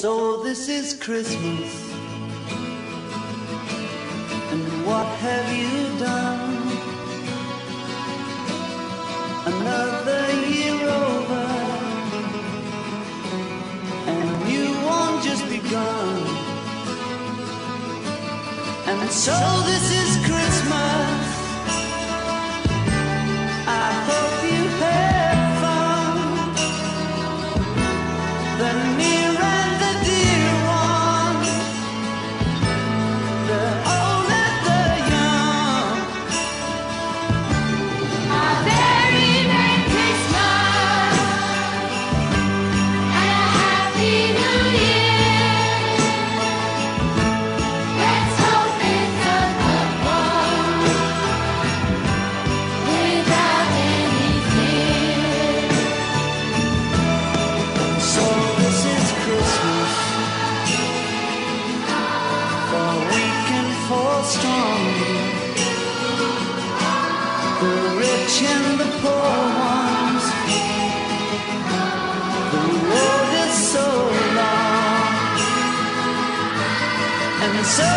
So this is Christmas, and what have you done? Another year over, and a new one just begun. And so this is Christmas. I hope you had fun. The near and the dear one, the old and the young. A very Merry Christmas and a Happy New Year. Let's hope it's a good one without any fear. So this is Christmas, for weak and for strong, the rich and the poor ones. The road is so long, and so